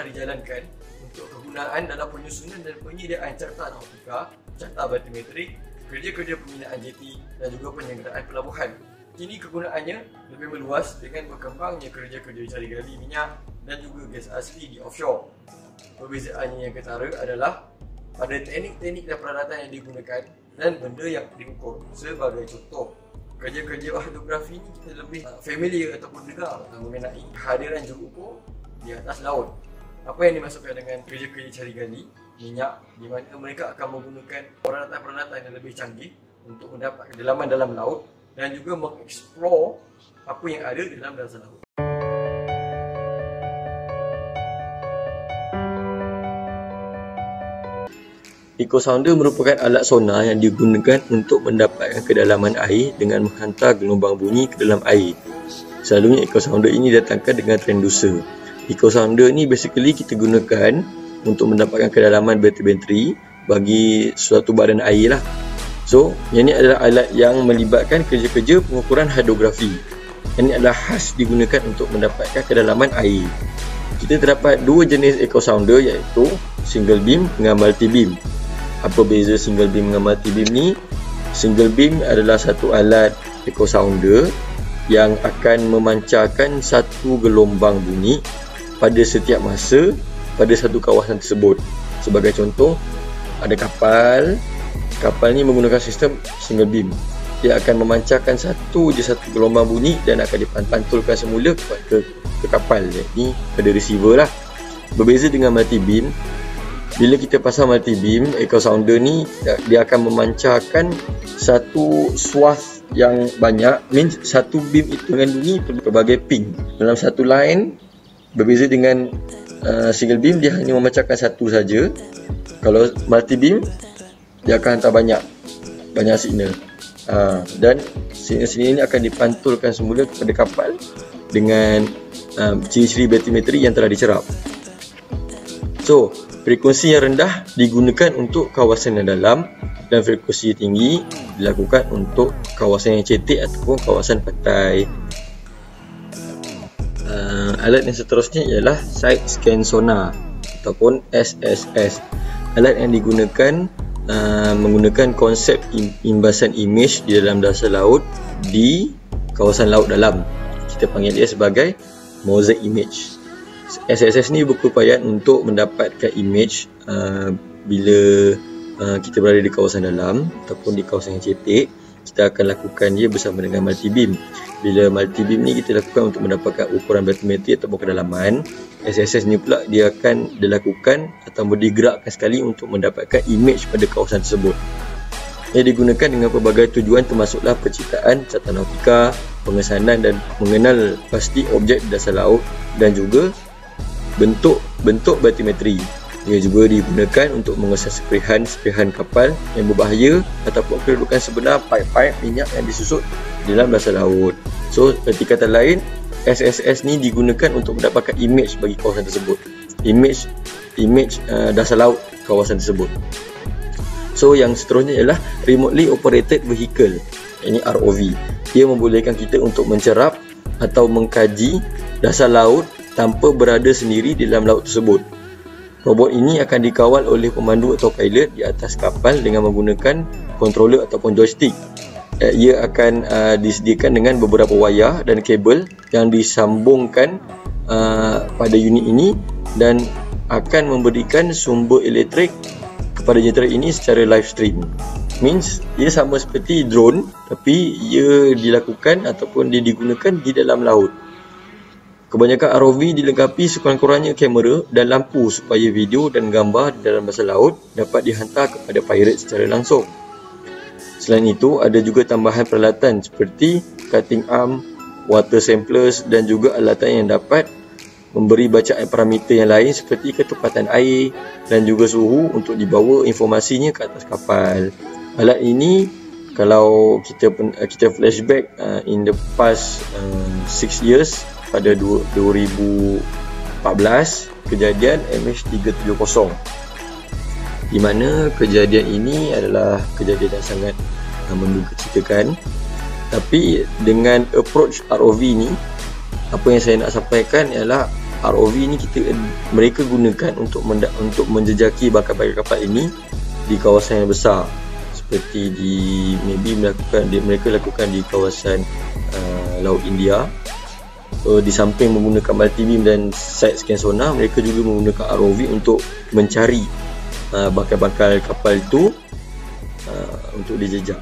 dijalankan untuk kegunaan dalam penyusunan dan penyediaan carta nautika, carta batimetrik, kerja-kerja pembinaan jeti dan juga penyelenggaraan pelabuhan. Kini kegunaannya lebih meluas dengan berkembangnya kerja-kerja cari gali minyak dan juga gas asli di offshore. Perbezaannya yang ketara adalah pada teknik-teknik dan peralatan yang digunakan dan benda yang diukur. Sebagai contoh, kerja-kerja hidrografi ini kita lebih familiar ataupun dengar mengenai kehadiran juru ukur di atas laut. Apa yang dimaksudkan dengan kerja-kerja cari gali minyak, di mana mereka akan menggunakan peralatan-peralatan yang lebih canggih untuk mendapat kedalaman dalam laut dan juga mengeksplor apa yang ada di dalam dasar laut. Eco sounder merupakan alat sonar yang digunakan untuk mendapatkan kedalaman air dengan menghantar gelombang bunyi ke dalam air. Selalunya eco sounder ini didatangkan dengan transducer. Eco sounder ni basically kita gunakan untuk mendapatkan kedalaman bathymetry bagi suatu badan air lah. So, yang ini adalah alat yang melibatkan kerja-kerja pengukuran hidrografi. Ini adalah khas digunakan untuk mendapatkan kedalaman air. Kita terdapat dua jenis eco sounder, iaitu single beam dengan multi beam. Apa beza single beam dengan multi beam ni? Single beam adalah satu alat eco sounder yang akan memancarkan satu gelombang bunyi pada setiap masa pada satu kawasan tersebut. Sebagai contoh, ada kapal ni menggunakan sistem single beam. Dia akan memancarkan satu gelombang bunyi dan akan dipantulkan semula ke kapal, iaitu pada receiver lah. Berbeza dengan multi beam, bila kita pasang multi beam, eco sounder ni dia akan memancarkan satu swath yang banyak, means satu beam itu dengan bunyi pelbagai ping dalam satu line. Berbeza dengan single beam, dia hanya memancarkan satu saja. Kalau multi beam, dia akan hantar banyak signal. Dan signal-signal ini akan dipantulkan semula kepada kapal dengan ciri-ciri batimetri yang telah dicerap. So, frekuensi yang rendah digunakan untuk kawasan yang dalam dan frekuensi tinggi dilakukan untuk kawasan yang cetek ataupun kawasan pantai. Alat yang seterusnya ialah side scan sonar ataupun SSS. Alat yang digunakan menggunakan konsep imbasan imej di dalam dasar laut di kawasan laut dalam. Kita panggil dia sebagai mosaic image. SSS ni berupaya untuk mendapatkan imej bila kita berada di kawasan dalam ataupun di kawasan yang cetek. Kita akan lakukan dia bersama dengan multi beam. Bila multi beam ni kita lakukan untuk mendapatkan ukuran batimetri ataupun kedalaman, SSS ni pula dia akan dilakukan atau digerakkan sekali untuk mendapatkan imej pada kawasan tersebut. Ia digunakan dengan pelbagai tujuan, termasuklah penciptaan carta nautika, pengesanan dan mengenal pasti objek di dasar laut dan juga bentuk batimetri. Ia juga digunakan untuk mengesan seperihan kapal yang berbahaya ataupun kedudukan sebenar paip-paip minyak yang disusut di dalam dasar laut. So, erti kata lain, SSS ni digunakan untuk mendapatkan imej bagi kawasan tersebut. Imej dasar laut kawasan tersebut. So, yang seterusnya ialah remotely operated vehicle, ini ROV. Ia membolehkan kita untuk mencerap atau mengkaji dasar laut tanpa berada sendiri di dalam laut tersebut. Robot ini akan dikawal oleh pemandu atau pilot di atas kapal dengan menggunakan controller ataupun joystick. Ia akan disediakan dengan beberapa wayar dan kabel yang disambungkan pada unit ini dan akan memberikan sumber elektrik kepada jentera ini secara live stream. Means ia sama seperti drone, tapi ia dilakukan ataupun dia digunakan di dalam laut. Kebanyakan ROV dilengkapi sekurang-kurangnya kamera dan lampu supaya video dan gambar di dalam dasar laut dapat dihantar kepada pirate secara langsung. Selain itu, ada juga tambahan peralatan seperti cutting arm, water samplers dan juga alatan yang dapat memberi bacaan parameter yang lain seperti ketepatan air dan juga suhu untuk dibawa informasinya ke atas kapal. Alat ini, kalau kita flashback in the past 6 years, pada 2014 kejadian MH370, di mana kejadian ini adalah kejadian yang sangat mendukacitakan. Tapi dengan approach ROV ni, apa yang saya nak sampaikan ialah ROV ni mereka gunakan untuk menjejaki bakal-bakal kapal ini di kawasan yang besar, seperti mereka lakukan di kawasan Laut India. So, di samping menggunakan multi-beam dan side scan sonar, mereka juga menggunakan ROV untuk mencari bakal-bakal kapal itu untuk dijejak.